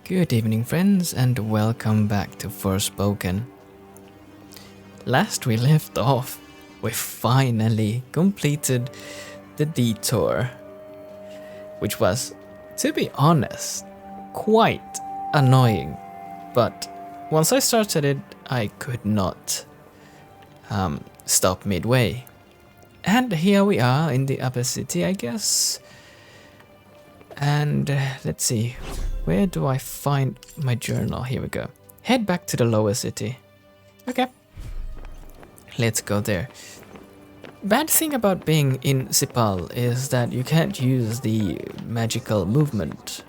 Good evening, friends, and welcome back to Forspoken. Last we left off, we finally completed the detour, which was, to be honest, quite annoying. But once I started it, I could not stop midway. And here we are in the upper city, I guess. And let's see, where do I find my journal? Here we go. Head back to the lower city. Okay. Let's go there. Bad thing about being in Sipal is that you can't use the magical movement,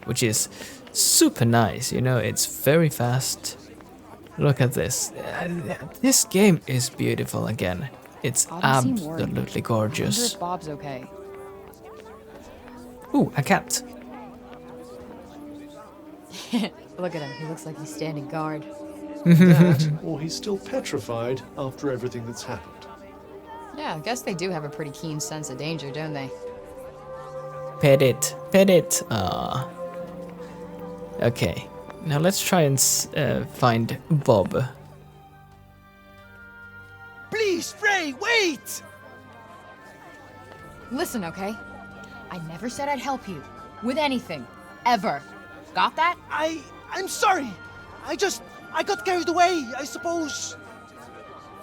which is super nice, you know, it's very fast. Look at this. This game is beautiful again. It's absolutely gorgeous. I wonder if Bob's okay. Ooh, a cat. Look at him. He looks like he's standing guard. That, or he's still petrified after everything that's happened. Yeah, I guess they do have a pretty keen sense of danger, don't they? Pet it. Pet it. Ah. Okay. Now let's try and find Bob. Please, Frey, wait! Listen, okay? I never said I'd help you. With anything. Ever. Got that? I'm sorry. I got carried away, I suppose.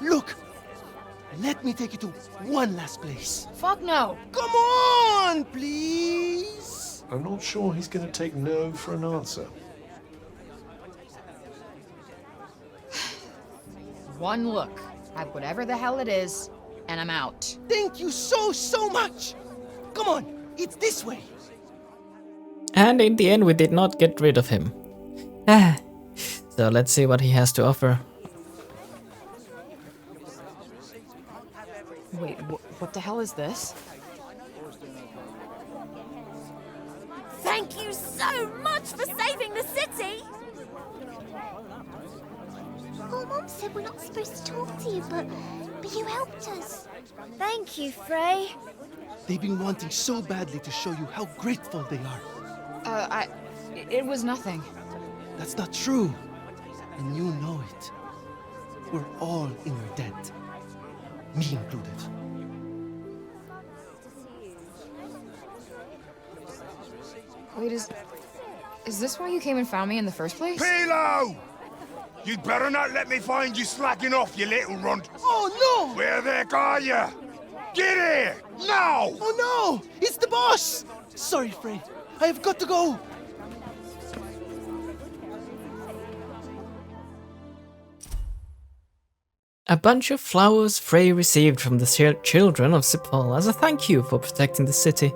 Look, let me take you to one last place. Fuck no. Come on, please. I'm not sure he's going to take no for an answer. One look at whatever the hell it is, and I'm out. Thank you so much. Come on, it's this way. And in the end, we did not get rid of him. So let's see what he has to offer. Wait, what the hell is this? Thank you so much for saving the city! Oh, Mom said we're not supposed to talk to you, but you helped us. Thank you, Frey. They've been wanting so badly to show you how grateful they are. It was nothing. That's not true. And you know it. We're all in your debt. Me included. Wait, is this why you came and found me in the first place? Pilo! You'd better not let me find you slacking off, you little runt. Oh, no! Where the heck are you? Get here! Now! Oh, no! It's the boss! Sorry, Frey. I have got to go. A bunch of flowers Frey received from the children of Sipal as a thank you for protecting the city.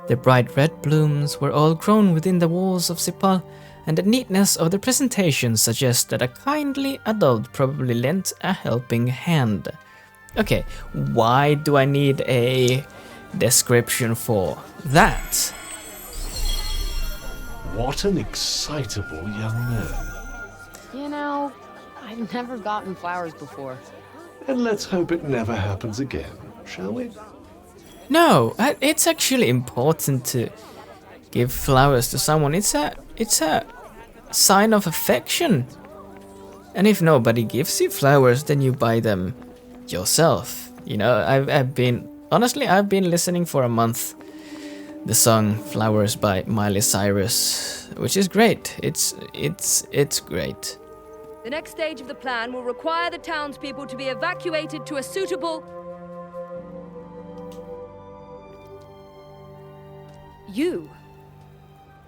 The bright red blooms were all grown within the walls of Sipal, and the neatness of the presentation suggests that a kindly adult probably lent a helping hand. Okay, why do I need a description for that? What an excitable young man. You know, I've never gotten flowers before. And let's hope it never happens again, shall we? No, it's actually important to give flowers to someone. It's a sign of affection. And if nobody gives you flowers, then you buy them yourself. You know, I've been listening for a month the song Flowers by Miley Cyrus, which is great. It's great. The next stage of the plan will require the townspeople to be evacuated to a suitable... You?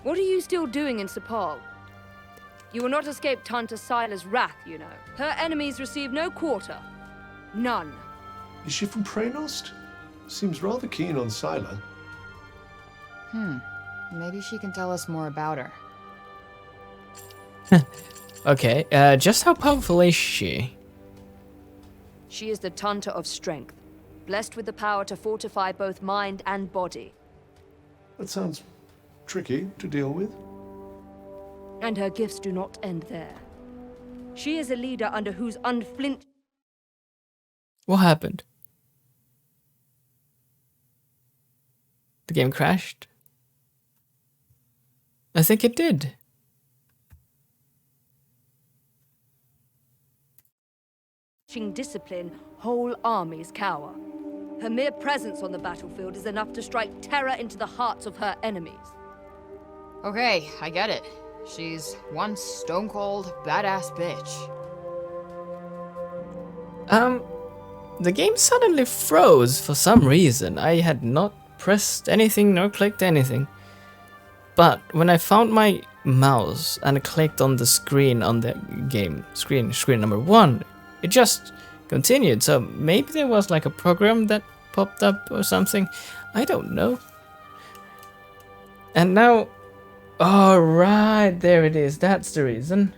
What are you still doing in Sepal? You will not escape Tanta Sila's wrath, you know. Her enemies receive no quarter. None. Is she from Praenost? Seems rather keen on Sila. Maybe she can tell us more about her. Okay, just how powerful is she? She is the Tanta of strength, blessed with the power to fortify both mind and body. That sounds tricky to deal with. And her gifts do not end there. She is a leader under whose unflinch... What happened? The game crashed? I think it did. discipline, whole armies cower. Her mere presence on the battlefield is enough to strike terror into the hearts of her enemies. Okay, I get it. She's one stone-cold, badass bitch. The game suddenly froze for some reason. I had not pressed anything nor clicked anything. But when I found my mouse and clicked on the screen on the game, screen number 1, it just continued. So maybe there was like a program that popped up or something. I don't know. And now, oh right, there it is. That's the reason.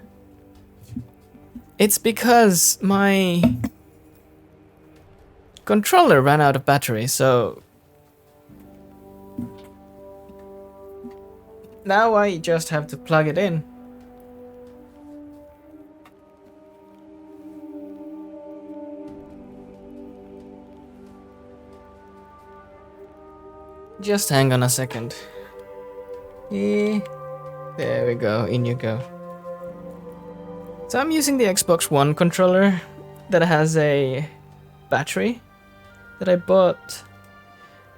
It's because my controller ran out of battery, so now I just have to plug it in. Just hang on a second. There we go, in you go. So I'm using the Xbox One controller that has a battery that I bought,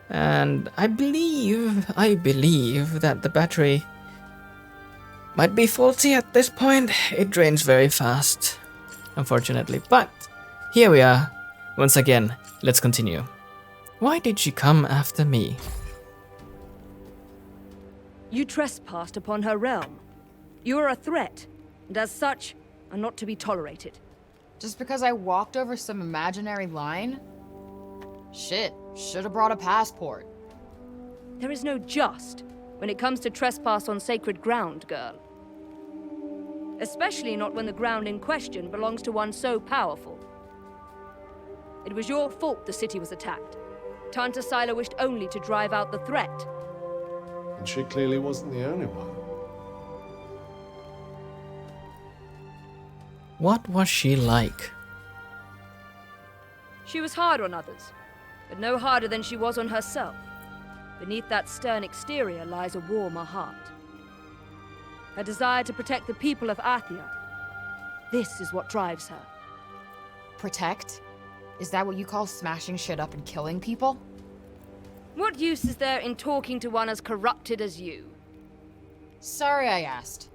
and I believe that the battery might be faulty at this point. It drains very fast, unfortunately, but here we are. Once again, let's continue. Why did she come after me? You trespassed upon her realm. You are a threat, and as such, are not to be tolerated. Just because I walked over some imaginary line? Shit, should've brought a passport. There is no just when it comes to trespass on sacred ground, girl. Especially not when the ground in question belongs to one so powerful. It was your fault the city was attacked. Tanta Sila wished only to drive out the threat. And she clearly wasn't the only one. What was she like? She was hard on others, but no harder than she was on herself. Beneath that stern exterior lies a warmer heart. Her desire to protect the people of Athia. This is what drives her. Protect? Is that what you call smashing shit up and killing people? What use is there in talking to one as corrupted as you? Sorry I asked.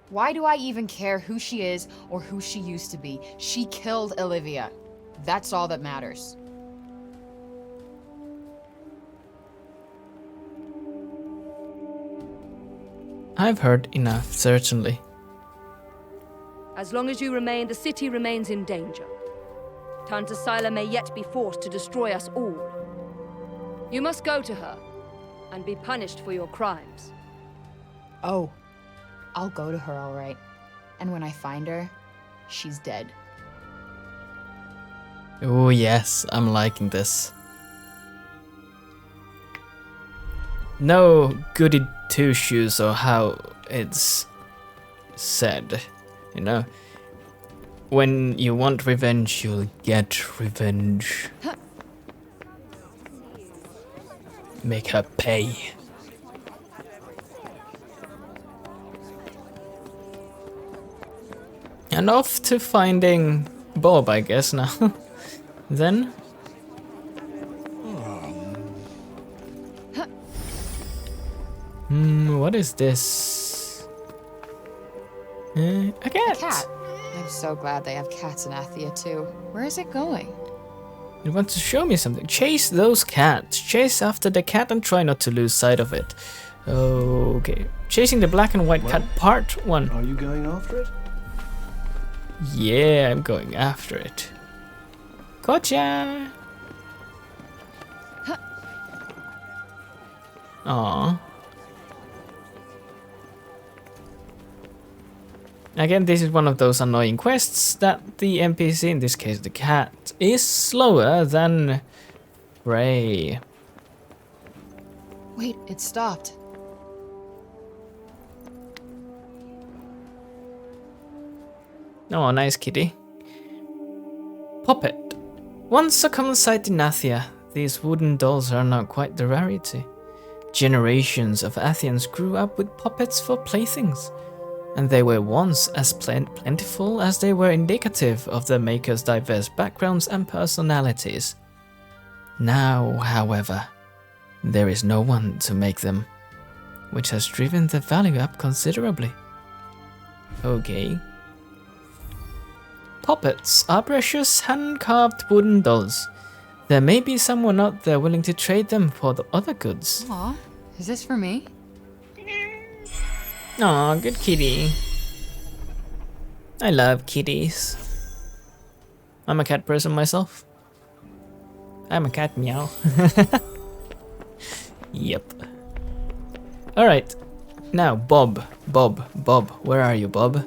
Why do I even care who she is or who she used to be? She killed Olivia. That's all that matters. I've heard enough, certainly. As long as you remain, the city remains in danger. Tanta Sila may yet be forced to destroy us all. You must go to her and be punished for your crimes. Oh, I'll go to her all right. And when I find her, she's dead. Oh yes, I'm liking this. No goody two shoes or how it's said, you know. When you want revenge, you'll get revenge. Make her pay. And off to finding Bob, I guess, now. Then. What is this? A cat. A cat. I'm so glad they have cats in Athia too. Where is it going? You want to show me something? Chase those cats. Chase after the cat and try not to lose sight of it. Okay. Chasing the black and white cat, part 1. Are you going after it? Yeah, I'm going after it. Gotcha! Aww. Again, this is one of those annoying quests that the NPC, in this case the cat, is slower than Ray. Wait, it stopped. Oh, nice kitty. Puppet. Once a common sight in Athia, these wooden dolls are now quite the rarity. Generations of Athians grew up with puppets for playthings. and they were once as plentiful as they were indicative of their makers' diverse backgrounds and personalities. Now, however, there is no one to make them, which has driven the value up considerably. Okay. Puppets are precious hand-carved wooden dolls. There may be someone out there willing to trade them for the other goods. Aw, is this for me? Aw, good kitty. I love kitties. I'm a cat person myself. I'm a cat, meow. Yep. Alright. Now, Bob. Where are you, Bob?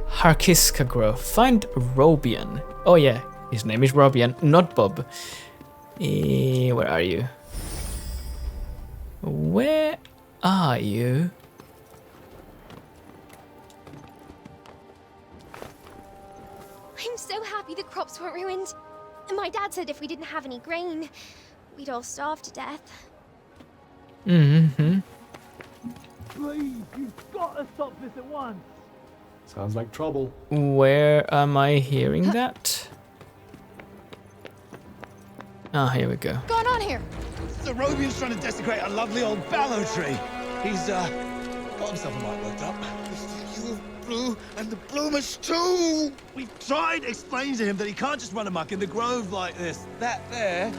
Harkiska Grove. Find Robian. Oh yeah, his name is Robian, not Bob. Where are you? Where are you? I'm so happy the crops weren't ruined. My dad said if we didn't have any grain, we'd all starve to death. Mm-hmm. Please, you've got to stop this at once. Sounds like trouble. Where am I hearing that? Ah, here we go. What's going on here? The Robian's trying to desecrate a lovely old fallow tree. He's, got himself a mite worked up. You blue and the bloomers too! We've tried explaining to him that he can't just run amok in the grove like this. That there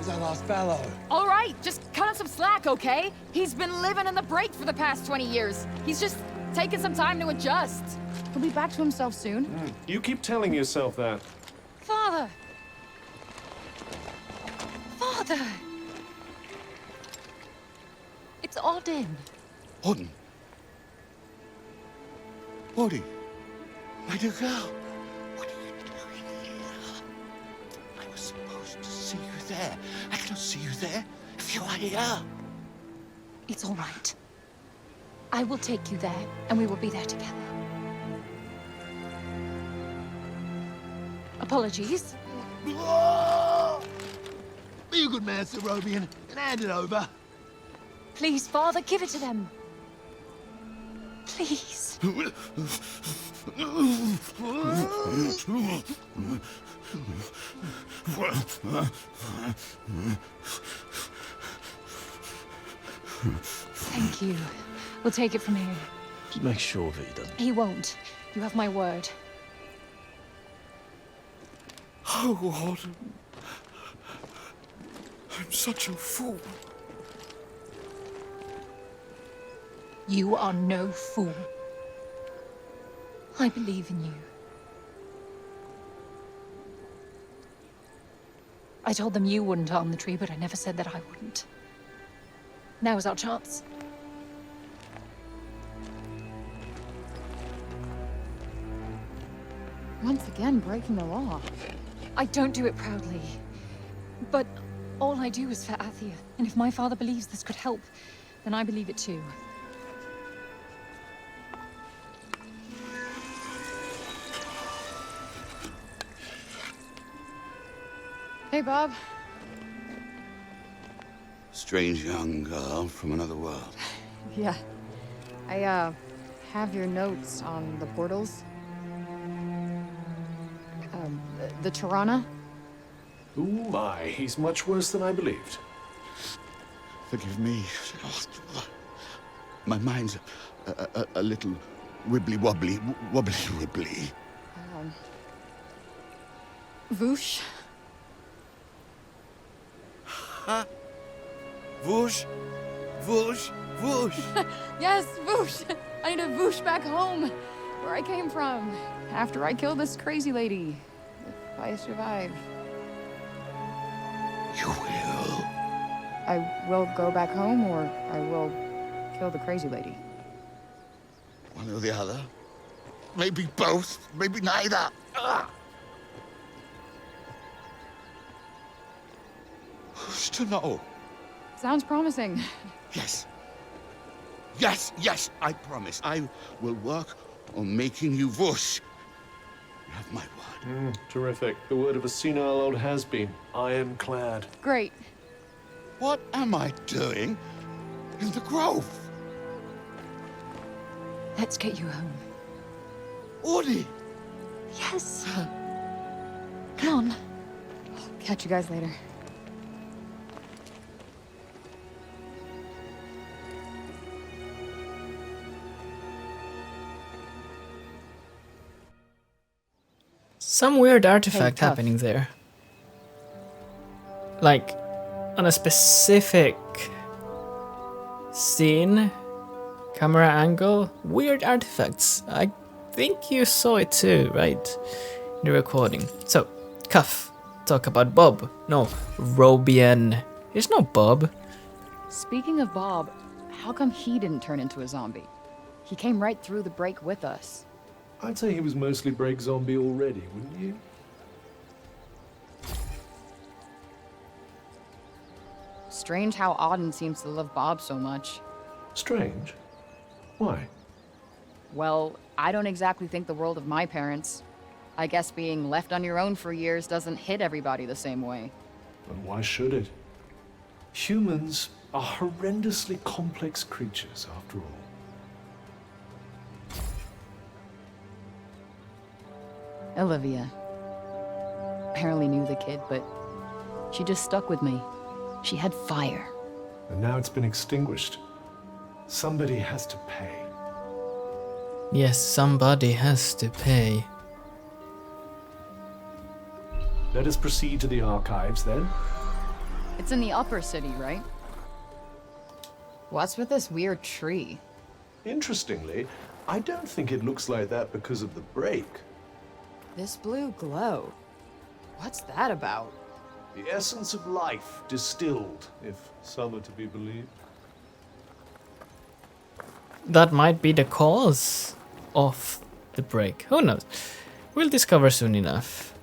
is our last fallow. All right, just cut him some slack, okay? He's been living in the break for the past 20 years. He's just taking some time to adjust. He'll be back to himself soon. You keep telling yourself that. Father! Father! It's Auden. Auden. Auden. My dear girl. What are you doing here? I was supposed to see you there. I cannot see you there if you are here. It's all right. I will take you there, and we will be there together. Apologies. Be a good man, Sir Robian, and hand it over. Please, Father, give it to them. Please. Thank you. We'll take it from here. Just make sure that he doesn't. He won't. You have my word. Oh, Auden. I'm such a fool. You are no fool. I believe in you. I told them you wouldn't harm the tree, but I never said that I wouldn't. Now is our chance. Once again, breaking the law. I don't do it proudly. But all I do is for Athia. And if my father believes this could help, then I believe it too. Hey, Bob. Strange young girl from another world. Yeah. I, have your notes on the portals. The Tirana? Oh my, he's much worse than I believed. Forgive me. My mind's a little wibbly-wobbly. Wobbly-wibbly. Voosh? Huh? Whoosh, whoosh, whoosh. Yes, Voosh! I need to Voosh back home, where I came from, after I killed this crazy lady. If I survive. You will. I will go back home, or I will kill the crazy lady. One or the other. Maybe both, maybe neither. Ah. Who's to know? Sounds promising. Yes. Yes, yes, I promise. I will work on making you whoosh. You have my word. Terrific. The word of a senile old has-been. Ironclad. Great. What am I doing in the grove? Let's get you home. Audie! Yes. Come on. Catch you guys later. Some weird artifact tough. happening there. Like, on a specific scene, camera angle, weird artifacts. I think you saw it too, right? In the recording. So, Cuff, talk about Bob. No, Robian. There's no Bob. Speaking of Bob, how come he didn't turn into a zombie? He came right through the break with us. I'd say he was mostly break zombie already, wouldn't you? Strange how Auden seems to love Bob so much. Strange. Why? Well, I don't exactly think the world of my parents. I guess being left on your own for years doesn't hit everybody the same way. And why should it? Humans are horrendously complex creatures, after all. Olivia. Barely knew the kid, but she just stuck with me. She had fire. And now it's been extinguished. Somebody has to pay. Yes, somebody has to pay. Let us proceed to the archives, then. It's in the upper city, right? What's with this weird tree? Interestingly, I don't think it looks like that because of the break. This blue glow. What's that about? The essence of life distilled, if some are to be believed. That might be the cause of the break. Who knows? We'll discover soon enough.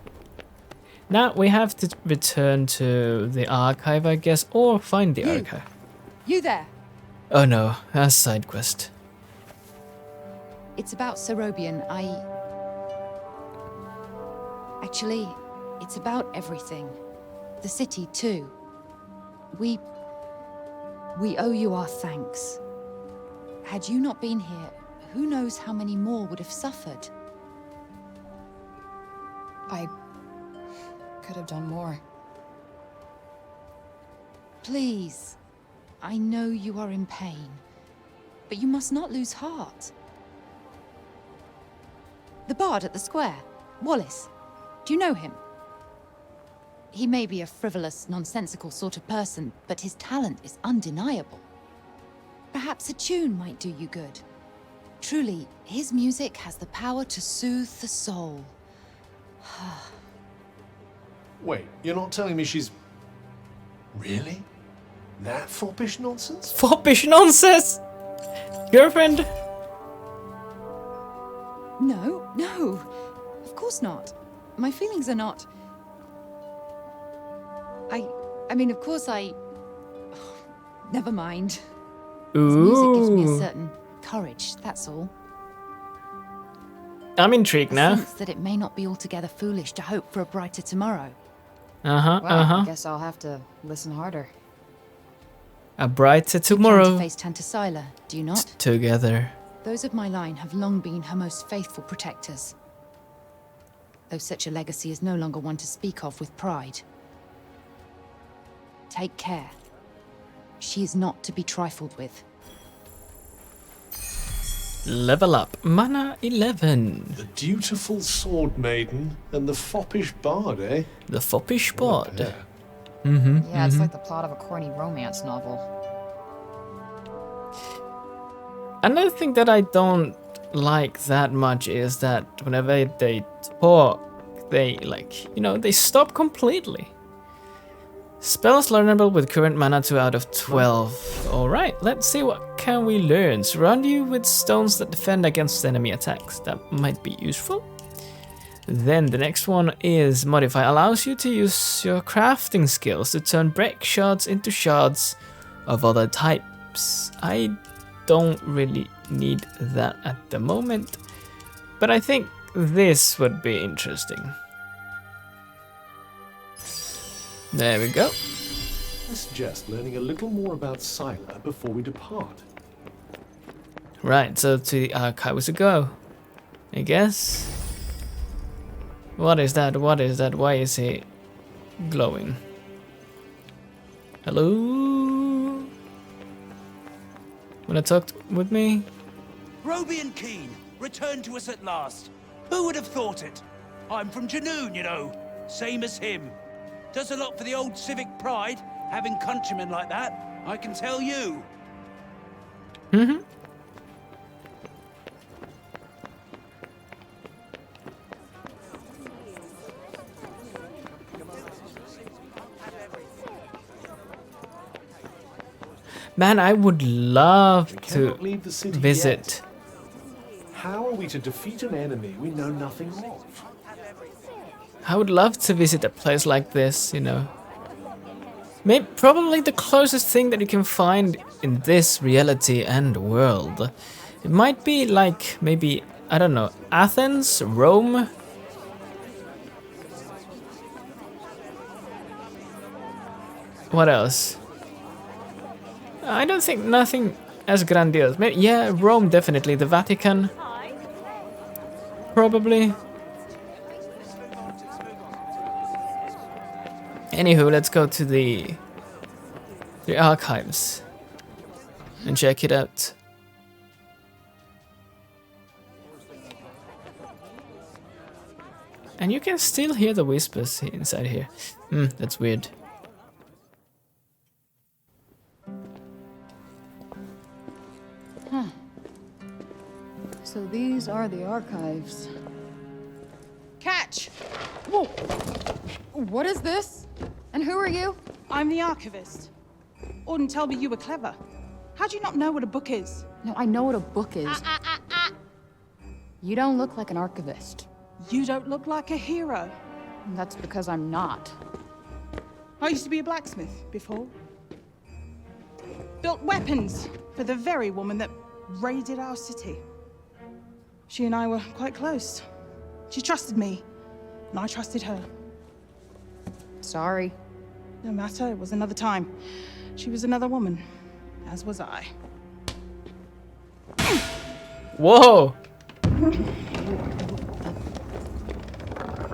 Now we have to return to the archive, I guess, or find the archive. You there? Oh no, a side quest. It's about Serobian. Actually, it's about everything. The city, too. We owe you our thanks. Had you not been here, who knows how many more would have suffered? I could have done more. Please. I know you are in pain, but you must not lose heart. The bard at the square, Wallace. Do you know him? He may be a frivolous, nonsensical sort of person, but his talent is undeniable. Perhaps a tune might do you good. Truly, his music has the power to soothe the soul. Wait, you're not telling me she's... Really? That foppish nonsense? Foppish nonsense! Girlfriend? No. Of course not. My feelings are not... I mean, of course never mind. His music gives me a certain courage, that's all. I'm intrigued now. A sense that it may not be altogether foolish to hope for a brighter tomorrow. Well, I guess I'll have to listen harder. A brighter You tomorrow. plan to face Tantasila, do you not? Together. Those of my line have long been her most faithful protectors. Though such a legacy is no longer one to speak of with pride. Take care. She is not to be trifled with. Level up. Mana 11. The dutiful sword maiden and the foppish bard, eh? The foppish bard. Yeah, it's like the plot of a corny romance novel. Another thing that I don't like that much is that whenever they talk, they they stop completely. Spells learnable with current mana 2 out of 12. Alright, let's see what can we learn. Surround you with stones that defend against enemy attacks. That might be useful. Then the next one is modify. Allows you to use your crafting skills to turn break shards into shards of other types. I don't really need that at the moment, but I think this would be interesting. There we go. I suggest learning a little more about Sila before we depart. Right, so to the archives we go, I guess. What is that? What is that? Why is he glowing? Hello? Wanna talk with me? Roby and Keen, returned to us at last. Who would have thought it? I'm from Janoon, you know. Same as him. Does a lot for the old civic pride, having countrymen like that, I can tell you. Mm-hmm. Man, I would love to Leave the city visit. yet. How are we to defeat an enemy we know nothing of? I would love to visit a place like this, you know. Maybe, probably the closest thing that you can find in this reality and world. It might be like, maybe, I don't know, Athens, Rome. What else? I don't think nothing as grandiose. Maybe, yeah, Rome definitely. The Vatican. Probably. Anywho, let's go to the archives and check it out. And you can still hear the whispers inside here. That's weird. Huh. So these are the archives. Catch! Whoa! What is this? And who are you? I'm the archivist. Auden told me you were clever. How do you not know what a book is? No, I know what a book is. You don't look like an archivist. You don't look like a hero. That's because I'm not. I used to be a blacksmith before. Built weapons for the very woman that raided our city. She and I were quite close. She trusted me, and I trusted her. Sorry. No matter, it was another time. She was another woman, as was I. Whoa!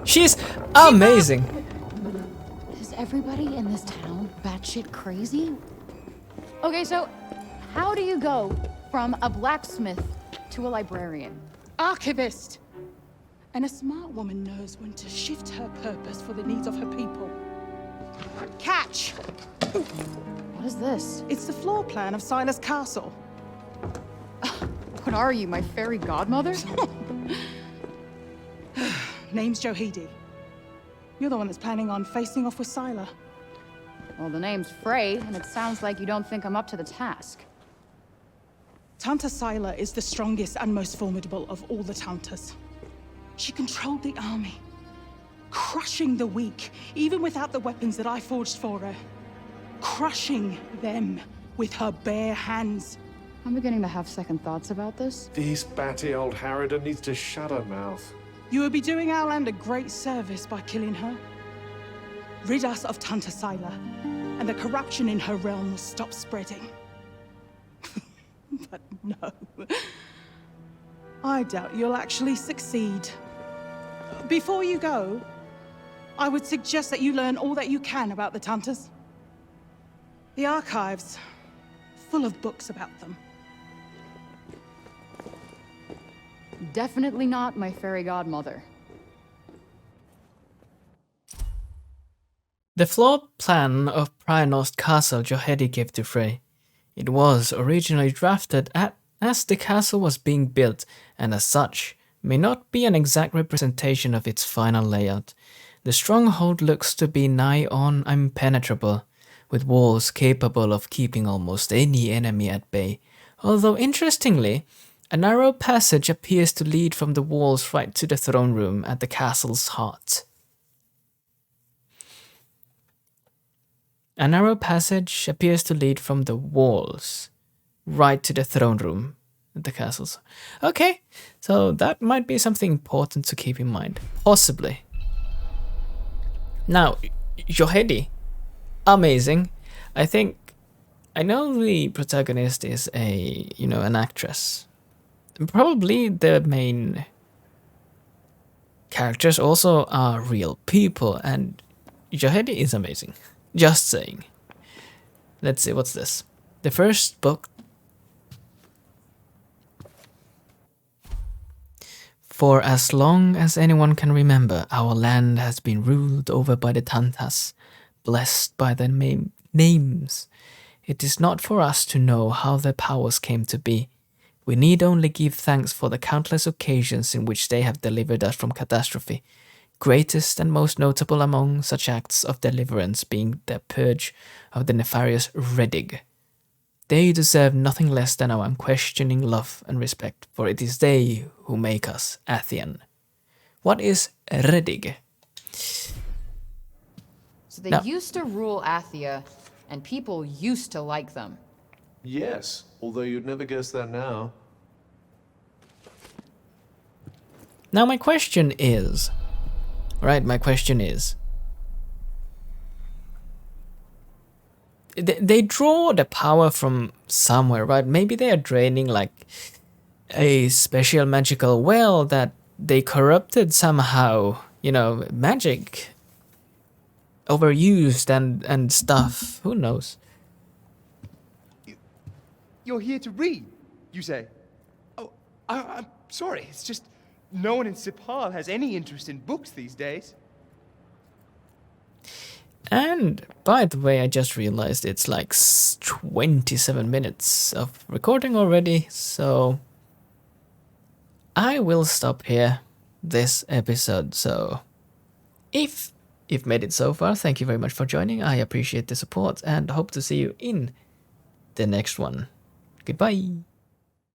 She's amazing! Is everybody in this town batshit crazy? Okay, so how do you go from a blacksmith to a librarian? Archivist! And a smart woman knows when to shift her purpose for the needs of her people. Catch! What is this? It's the floor plan of Silas Castle. What are you, my fairy godmother? Name's Johidi. You're the one that's planning on facing off with Sila. Well, the name's Frey, and it sounds like you don't think I'm up to the task. Tanta Sila is the strongest and most formidable of all the Tantas. She controlled the army, crushing the weak, even without the weapons that I forged for her. Crushing them with her bare hands. I'm beginning to have second thoughts about this. This batty old harridan needs to shut her mouth. You would be doing our land a great service by killing her. Rid us of Tanta Sila, and the corruption in her realm will stop spreading. But no. I doubt you'll actually succeed. Before you go, I would suggest that you learn all that you can about the Tantas. The archives, full of books about them. Definitely not my fairy godmother. The floor plan of Priornost Castle Johedi gave to Frey. It was originally drafted as the castle was being built, and as such, may not be an exact representation of its final layout. The stronghold looks to be nigh on impenetrable, with walls capable of keeping almost any enemy at bay, although interestingly, a narrow passage appears to lead from the walls right to the throne room at the castle's heart. A narrow passage appears to lead from the walls right to the throne room at the castle's. Okay, so that might be something important to keep in mind. Possibly. Now, Johedi. Amazing. I know the protagonist is an actress. Probably the main characters also are real people, and Jahedi is amazing. Just saying. Let's see, what's this? The first book. For as long as anyone can remember, our land has been ruled over by the Tantas, blessed by their names. It is not for us to know how their powers came to be. We need only give thanks for the countless occasions in which they have delivered us from catastrophe, greatest and most notable among such acts of deliverance being the purge of the nefarious Redig. They deserve nothing less than our unquestioning love and respect, for it is they who make us Athian. What is Redig? So they used to rule Athia, and people used to like them. Yes, although you'd never guess that now. Now my question is, they draw the power from somewhere, right? Maybe they are draining like a special magical well that they corrupted somehow, magic overused and stuff. Who knows? You're here to read, you say? Oh, I'm sorry. It's just no one in Sipal has any interest in books these days. And by the way, I just realized it's like 27 minutes of recording already, so I will stop here this episode. So if you've made it so far, thank you very much for joining. I appreciate the support and hope to see you in the next one. Goodbye.